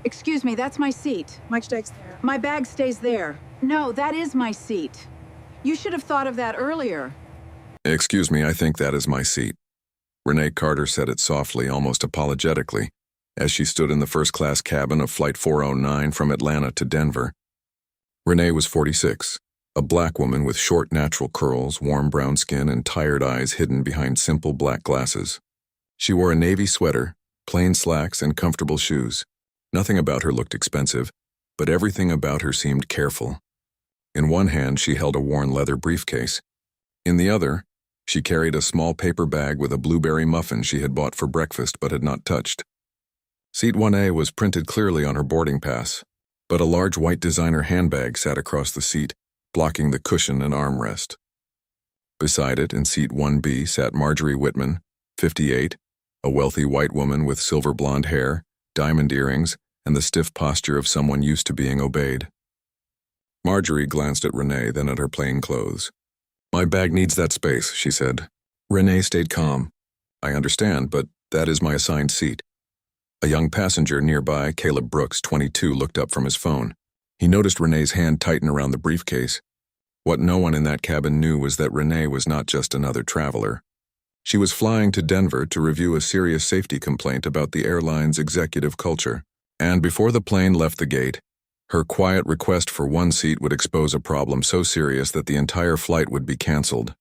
Excuse me, that's my seat. My stakes there. My bag stays there. No, that is my seat. You should have thought of that earlier. Excuse me, I think that is my seat. Renee Carter said it softly, almost apologetically, as she stood in the first-class cabin of Flight 409 from Atlanta to Denver. Renee was 46, a black woman with short natural curls, warm brown skin, and tired eyes hidden behind simple black glasses. She wore a navy sweater, plain slacks, and comfortable shoes. Nothing about her looked expensive, but everything about her seemed careful. In one hand, she held a worn leather briefcase. In the other, she carried a small paper bag with a blueberry muffin she had bought for breakfast but had not touched. Seat 1A was printed clearly on her boarding pass, but a large white designer handbag sat across the seat, blocking the cushion and armrest. Beside it, in Seat 1B, sat Marjorie Whitman, 58, a wealthy white woman with silver blonde hair, diamond earrings, and the stiff posture of someone used to being obeyed. Marjorie glanced at Renee, then at her plain clothes. "My bag needs that space," she said. Renee stayed calm. "I understand, but that is my assigned seat." A young passenger nearby, Caleb Brooks, 22, looked up from his phone. He noticed Renee's hand tighten around the briefcase. What no one in that cabin knew was that Renee was not just another traveler. She was flying to Denver to review a serious safety complaint about the airline's executive culture. And before the plane left the gate, her quiet request for one seat would expose a problem so serious that the entire flight would be canceled.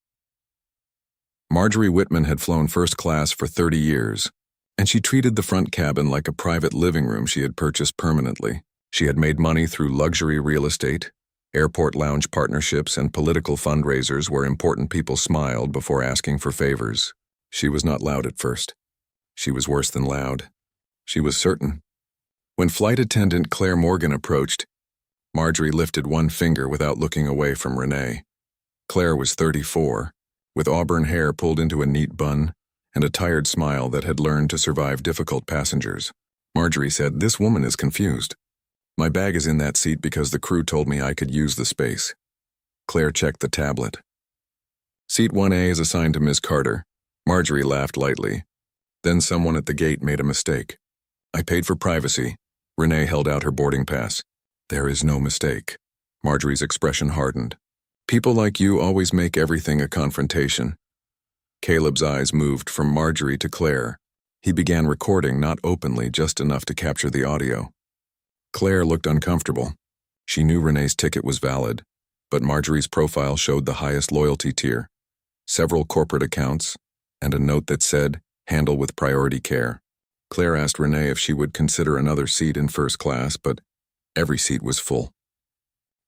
Marjorie Whitman had flown first class for 30 years, and she treated the front cabin like a private living room she had purchased permanently. She had made money through luxury real estate, airport lounge partnerships, and political fundraisers where important people smiled before asking for favors. She was not loud at first. She was worse than loud. She was certain. When flight attendant Claire Morgan approached, Marjorie lifted one finger without looking away from Renee. Claire was 34, with auburn hair pulled into a neat bun and a tired smile that had learned to survive difficult passengers. Marjorie said, "This woman is confused. My bag is in that seat because the crew told me I could use the space." Claire checked the tablet. "Seat 1A is assigned to Ms. Carter." Marjorie laughed lightly. Then someone at the gate made a mistake. "I paid for privacy." Renee held out her boarding pass. "There is no mistake." Marjorie's expression hardened. "People like you always make everything a confrontation." Caleb's eyes moved from Marjorie to Claire. He began recording, not openly, just enough to capture the audio. Claire looked uncomfortable. She knew Renee's ticket was valid, but Marjorie's profile showed the highest loyalty tier, several corporate accounts, and a note that said, "Handle with priority care." Claire asked Renee if she would consider another seat in first class, but every seat was full.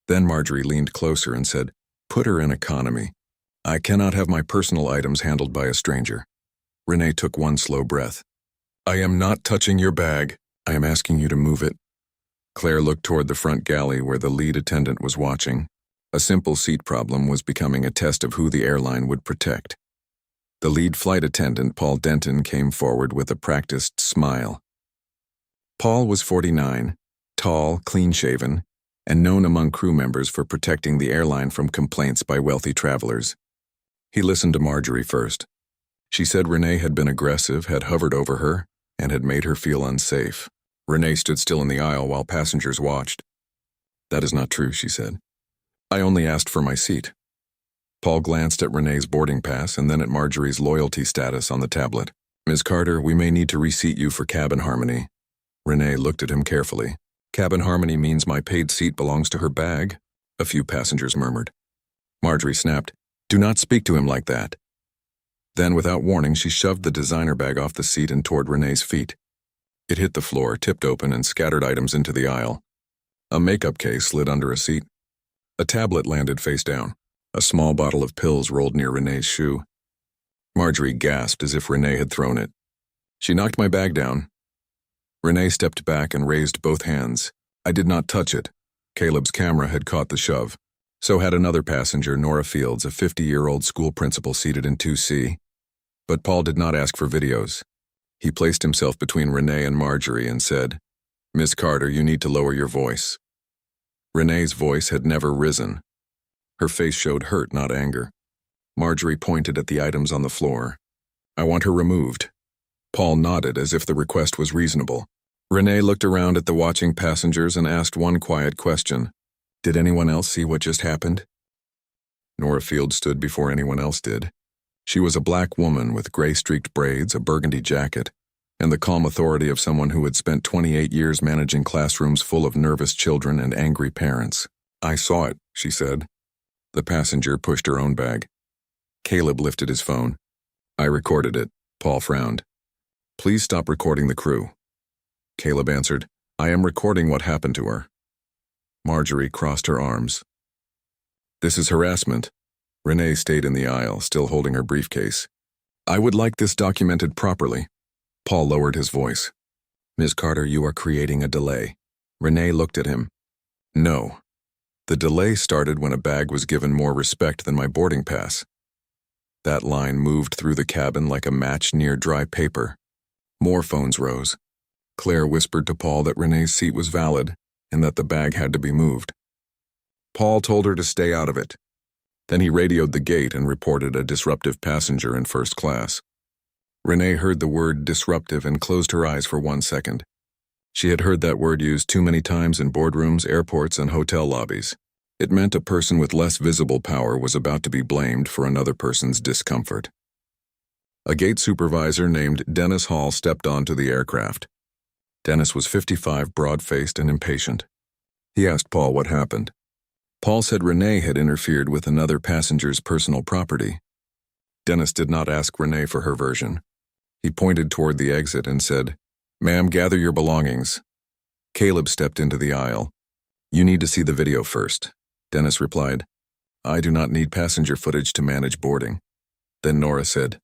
Then Marjorie leaned closer and said, "Put her in economy. I cannot have my personal items handled by a stranger." Renee took one slow breath. "I am not touching your bag. I am asking you to move it." Claire looked toward the front galley where the lead attendant was watching. A simple seat problem was becoming a test of who the airline would protect. The lead flight attendant, Paul Denton, came forward with a practiced smile. Paul was 49, tall, clean-shaven, and known among crew members for protecting the airline from complaints by wealthy travelers. He listened to Marjorie first. She said Renee had been aggressive, had hovered over her, and had made her feel unsafe. Renee stood still in the aisle while passengers watched. "That is not true," she said. "I only asked for my seat." Paul glanced at Renee's boarding pass and then at Marjorie's loyalty status on the tablet. "Ms. Carter, we may need to reseat you for cabin harmony." Renee looked at him carefully. "Cabin harmony means my paid seat belongs to her bag," a few passengers murmured. Marjorie snapped, "Do not speak to him like that." Then, without warning, she shoved the designer bag off the seat and toward Renee's feet. It hit the floor, tipped open, and scattered items into the aisle. A makeup case slid under a seat. A tablet landed face down. A small bottle of pills rolled near Renee's shoe. Marjorie gasped as if Renee had thrown it. "She knocked my bag down." Renee stepped back and raised both hands. "I did not touch it." Caleb's camera had caught the shove. So had another passenger, Nora Fields, a 50-year-old school principal seated in 2C. But Paul did not ask for videos. He placed himself between Renee and Marjorie and said, "Miss Carter, you need to lower your voice." Renee's voice had never risen. Her face showed hurt, not anger. Marjorie pointed at the items on the floor. "I want her removed." Paul nodded as if the request was reasonable. Renee looked around at the watching passengers and asked one quiet question. Did anyone else see what just happened? Nora Field stood before anyone else did. She was a black woman with gray-streaked braids, a burgundy jacket, and the calm authority of someone who had spent 28 years managing classrooms full of nervous children and angry parents. I saw it, she said. The passenger pushed her own bag. Caleb lifted his phone. I recorded it. Paul frowned. Please stop recording the crew. Caleb answered, I am recording what happened to her. Marjorie crossed her arms. This is harassment. Renee stayed in the aisle, still holding her briefcase. I would like this documented properly. Paul lowered his voice. Ms. Carter, you are creating a delay. Renee looked at him. No. The delay started when a bag was given more respect than my boarding pass. That line moved through the cabin like a match near dry paper. More phones rose. Claire whispered to Paul that Renee's seat was valid and that the bag had to be moved. Paul told her to stay out of it. Then he radioed the gate and reported a disruptive passenger in first class. Renee heard the word disruptive and closed her eyes for 1 second. She had heard that word used too many times in boardrooms, airports, and hotel lobbies. It meant a person with less visible power was about to be blamed for another person's discomfort. A gate supervisor named Dennis Hall stepped onto the aircraft. Dennis was 55, broad-faced and impatient. He asked Paul what happened. Paul said Renee had interfered with another passenger's personal property. Dennis did not ask Renee for her version. He pointed toward the exit and said, Ma'am, gather your belongings. Caleb stepped into the aisle. You need to see the video first. Dennis replied, I do not need passenger footage to manage boarding. Then Nora said,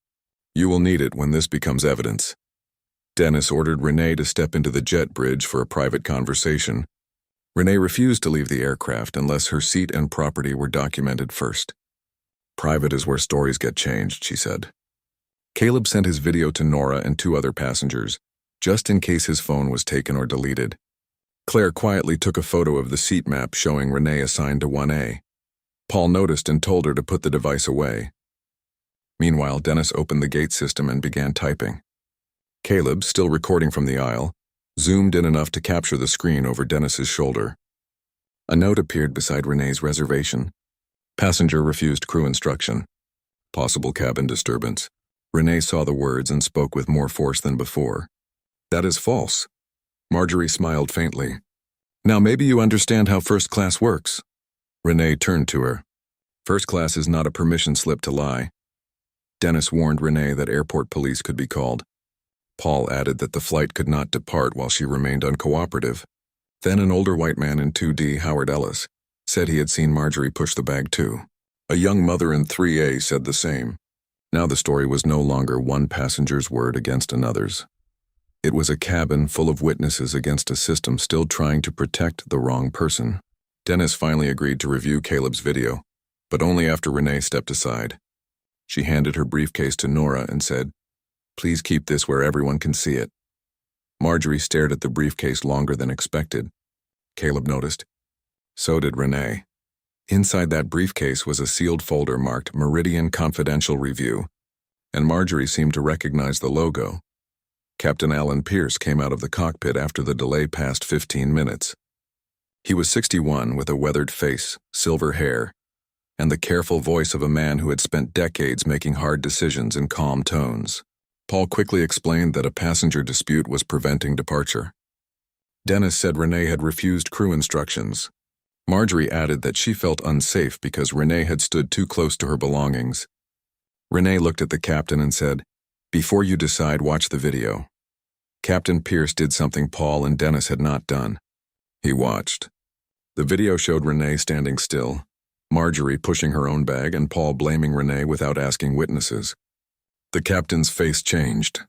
You will need it when this becomes evidence. Dennis ordered Renee to step into the jet bridge for a private conversation. Renee refused to leave the aircraft unless her seat and property were documented first. Private is where stories get changed, she said. Caleb sent his video to Nora and 2 other passengers, just in case his phone was taken or deleted. Claire quietly took a photo of the seat map showing Renee assigned to 1A. Paul noticed and told her to put the device away. Meanwhile, Dennis opened the gate system and began typing. Caleb, still recording from the aisle, zoomed in enough to capture the screen over Dennis's shoulder. A note appeared beside Renee's reservation. Passenger refused crew instruction. Possible cabin disturbance. Renee saw the words and spoke with more force than before. That is false. Marjorie smiled faintly. Now maybe you understand how first class works. Renee turned to her. First class is not a permission slip to lie. Dennis warned Renee that airport police could be called. Paul added that the flight could not depart while she remained uncooperative. Then an older white man in 2D, Howard Ellis, said he had seen Marjorie push the bag too. A young mother in 3A said the same. Now the story was no longer one passenger's word against another's. It was a cabin full of witnesses against a system still trying to protect the wrong person. Dennis finally agreed to review Caleb's video, but only after Renee stepped aside. She handed her briefcase to Nora and said, Please keep this where everyone can see it. Marjorie stared at the briefcase longer than expected. Caleb noticed. So did Renee. Inside that briefcase was a sealed folder marked Meridian Confidential Review, and Marjorie seemed to recognize the logo. Captain Alan Pierce came out of the cockpit after the delay passed 15 minutes. He was 61 with a weathered face, silver hair, and the careful voice of a man who had spent decades making hard decisions in calm tones. Paul quickly explained that a passenger dispute was preventing departure. Dennis said Renee had refused crew instructions. Marjorie added that she felt unsafe because Renee had stood too close to her belongings. Renee looked at the captain and said, Before you decide, watch the video. Captain Pierce did something Paul and Dennis had not done. He watched. The video showed Renee standing still, Marjorie pushing her own bag, and Paul blaming Renee without asking witnesses. The captain's face changed.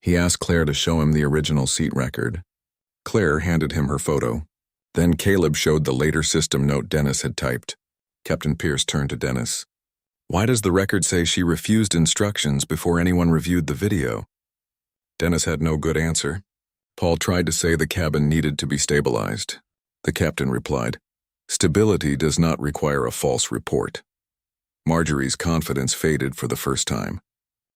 He asked Claire to show him the original seat record. Claire handed him her photo. Then Caleb showed the later system note Dennis had typed. Captain Pierce turned to Dennis. Why does the record say she refused instructions before anyone reviewed the video? Dennis had no good answer. Paul tried to say the cabin needed to be stabilized. The captain replied, Stability does not require a false report. Marjorie's confidence faded for the first time.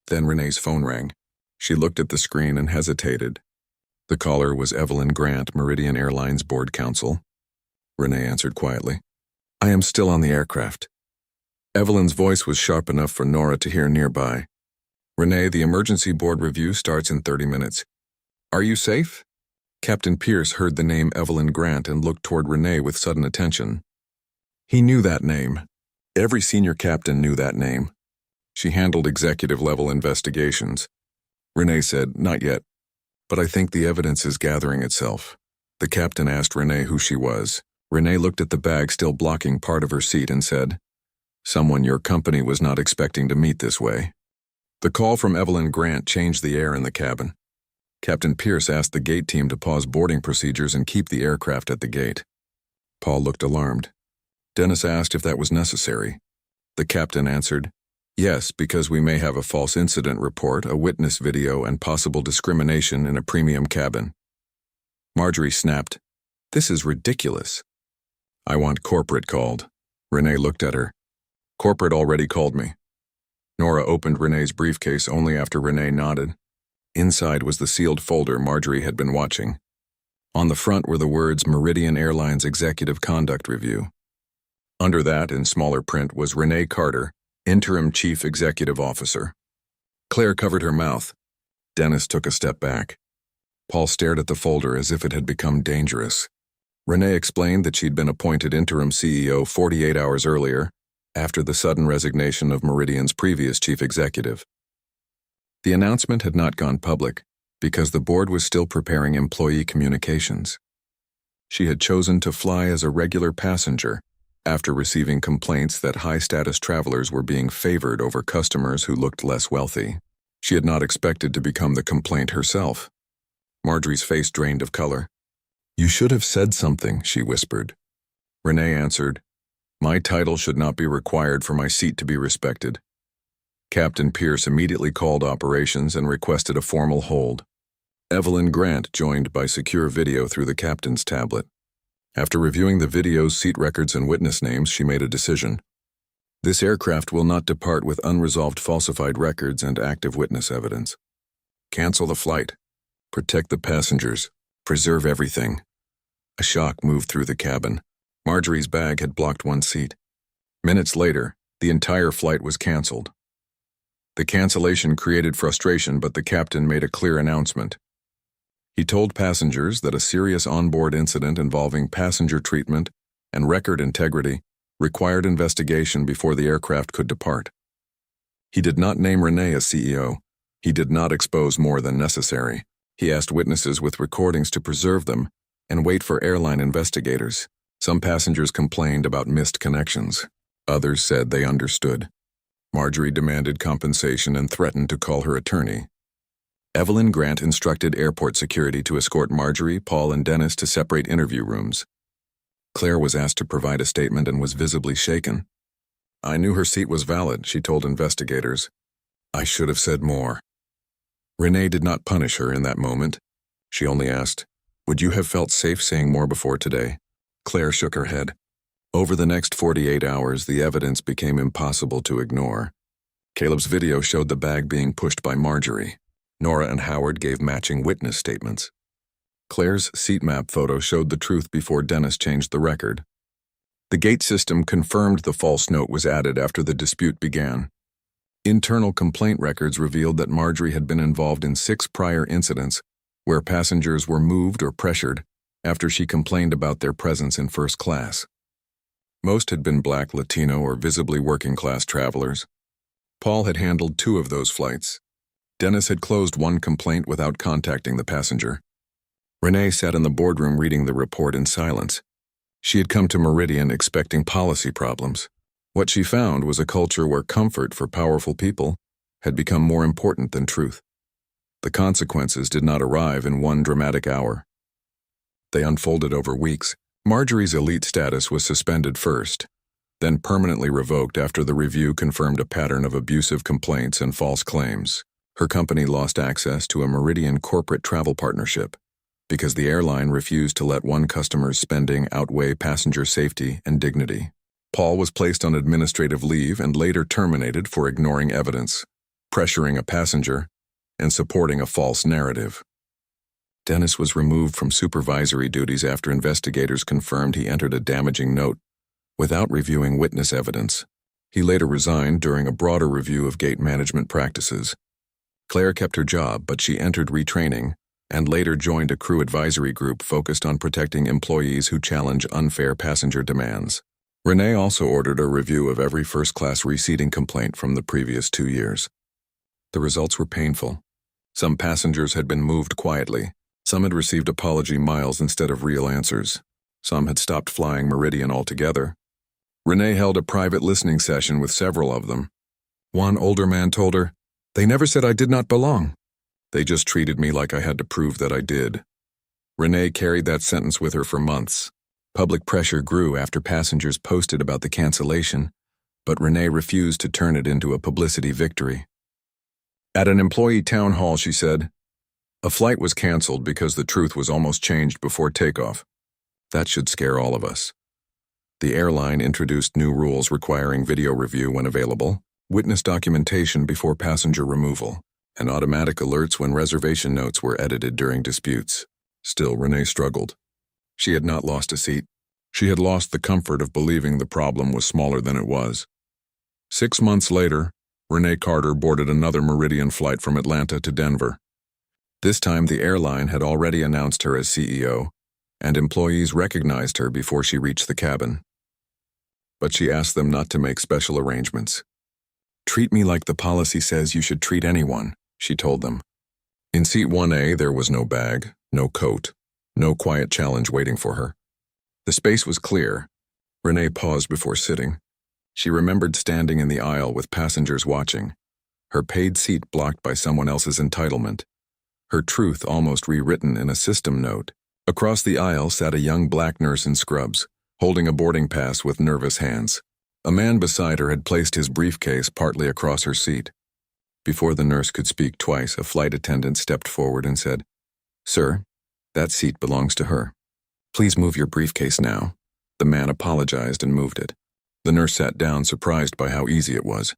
Then Renee's phone rang. She looked at the screen and hesitated. The caller was Evelyn Grant, Meridian Airlines board counsel. Renee answered quietly. I am still on the aircraft. Evelyn's voice was sharp enough for Nora to hear nearby. Renee, the emergency board review starts in 30 minutes. Are you safe? Captain Pierce heard the name Evelyn Grant and looked toward Renee with sudden attention. He knew that name. Every senior captain knew that name. She handled executive-level investigations. Renee said, Not yet, but I think the evidence is gathering itself. The captain asked Renee who she was. Renee looked at the bag still blocking part of her seat and said, Someone your company was not expecting to meet this way. The call from Evelyn Grant changed the air in the cabin. Captain Pierce asked the gate team to pause boarding procedures and keep the aircraft at the gate. Paul looked alarmed. Dennis asked if that was necessary. The captain answered, Yes, because we may have a false incident report, a witness video, and possible discrimination in a premium cabin. Marjorie snapped, This is ridiculous. I want corporate called. Renee looked at her. Corporate already called me. Nora opened Renee's briefcase only after Renee nodded. Inside was the sealed folder Marjorie had been watching. On the front were the words Meridian Airlines Executive Conduct Review. Under that, in smaller print, was Renee Carter, Interim Chief Executive Officer. Claire covered her mouth. Dennis took a step back. Paul stared at the folder as if it had become dangerous. Renee explained that she'd been appointed interim CEO 48 hours earlier, after the sudden resignation of Meridian's previous chief executive. The announcement had not gone public because the board was still preparing employee communications. She had chosen to fly as a regular passenger after receiving complaints that high-status travelers were being favored over customers who looked less wealthy. She had not expected to become the complaint herself. Marjorie's face drained of color. You should have said something, she whispered. Renee answered, My title should not be required for my seat to be respected. Captain Pierce immediately called operations and requested a formal hold. Evelyn Grant joined by secure video through the captain's tablet. After reviewing the videos, seat records, and witness names, she made a decision. This aircraft will not depart with unresolved falsified records and active witness evidence. Cancel the flight. Protect the passengers. Preserve everything. A shock moved through the cabin. Marjorie's bag had blocked one seat. Minutes later, the entire flight was canceled. The cancellation created frustration, but the captain made a clear announcement. He told passengers that a serious onboard incident involving passenger treatment and record integrity required investigation before the aircraft could depart. He did not name Renee as CEO. He did not expose more than necessary. He asked witnesses with recordings to preserve them and wait for airline investigators. Some passengers complained about missed connections. Others said they understood. Marjorie demanded compensation and threatened to call her attorney. Evelyn Grant instructed airport security to escort Marjorie, Paul, and Dennis to separate interview rooms. Claire was asked to provide a statement and was visibly shaken. I knew her seat was valid, she told investigators. I should have said more. Renee did not punish her in that moment. She only asked, Would you have felt safe saying more before today? Claire shook her head. Over the next 48 hours, the evidence became impossible to ignore. Caleb's video showed the bag being pushed by Marjorie. Nora and Howard gave matching witness statements. Claire's seat map photo showed the truth before Dennis changed the record. The gate system confirmed the false note was added after the dispute began. Internal complaint records revealed that Marjorie had been involved in 6 prior incidents where passengers were moved or pressured after she complained about their presence in first class. Most had been Black, Latino, or visibly working-class travelers. Paul had handled 2 of those flights. Dennis had closed 1 complaint without contacting the passenger. Renee sat in the boardroom reading the report in silence. She had come to Meridian expecting policy problems. What she found was a culture where comfort for powerful people had become more important than truth. The consequences did not arrive in one dramatic hour. They unfolded over weeks. Marjorie's elite status was suspended first, then permanently revoked after the review confirmed a pattern of abusive complaints and false claims. Her company lost access to a Meridian corporate travel partnership because the airline refused to let one customer's spending outweigh passenger safety and dignity. Paul was placed on administrative leave and later terminated for ignoring evidence, pressuring a passenger, and supporting a false narrative. Dennis was removed from supervisory duties after investigators confirmed he entered a damaging note without reviewing witness evidence. He later resigned during a broader review of gate management practices. Claire kept her job, but she entered retraining and later joined a crew advisory group focused on protecting employees who challenge unfair passenger demands. Renee also ordered a review of every first-class reseating complaint from the previous 2 years. The results were painful. Some passengers had been moved quietly. Some had received apology miles instead of real answers. Some had stopped flying Meridian altogether. Renee held a private listening session with several of them. One older man told her, "They never said I did not belong. They just treated me like I had to prove that I did." Renee carried that sentence with her for months. Public pressure grew after passengers posted about the cancellation, but Renee refused to turn it into a publicity victory. At an employee town hall, she said, "A flight was canceled because the truth was almost changed before takeoff. That should scare all of us." The airline introduced new rules requiring video review when available, witness documentation before passenger removal, and automatic alerts when reservation notes were edited during disputes. Still, Renee struggled. She had not lost a seat. She had lost the comfort of believing the problem was smaller than it was. 6 months later, Renee Carter boarded another Meridian flight from Atlanta to Denver. This time, the airline had already announced her as CEO, and employees recognized her before she reached the cabin. But she asked them not to make special arrangements. "Treat me like the policy says you should treat anyone," she told them. In seat 1A, there was no bag, no coat, no quiet challenge waiting for her. The space was clear. Renee paused before sitting. She remembered standing in the aisle with passengers watching, her paid seat blocked by someone else's entitlement, her truth almost rewritten in a system note. Across the aisle sat a young black nurse in scrubs, holding a boarding pass with nervous hands. A man beside her had placed his briefcase partly across her seat. Before the nurse could speak twice, a flight attendant stepped forward and said, "Sir, that seat belongs to her. Please move your briefcase now." The man apologized and moved it. The nurse sat down, surprised by how easy it was.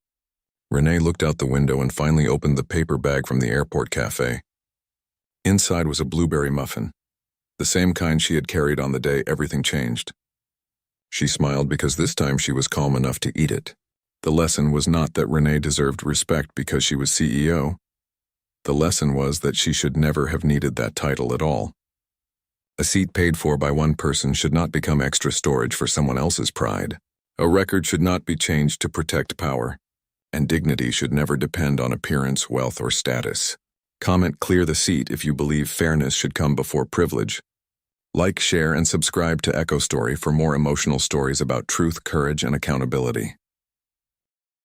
Renee looked out the window and finally opened the paper bag from the airport cafe. Inside was a blueberry muffin, the same kind she had carried on the day everything changed. She smiled because this time she was calm enough to eat it. The lesson was not that Renee deserved respect because she was CEO. The lesson was that she should never have needed that title at all. A seat paid for by one person should not become extra storage for someone else's pride. A record should not be changed to protect power, and dignity should never depend on appearance, wealth, or status. Comment "Clear the seat" if you believe fairness should come before privilege. Like, share, and subscribe to EchoStory for more emotional stories about truth, courage, and accountability.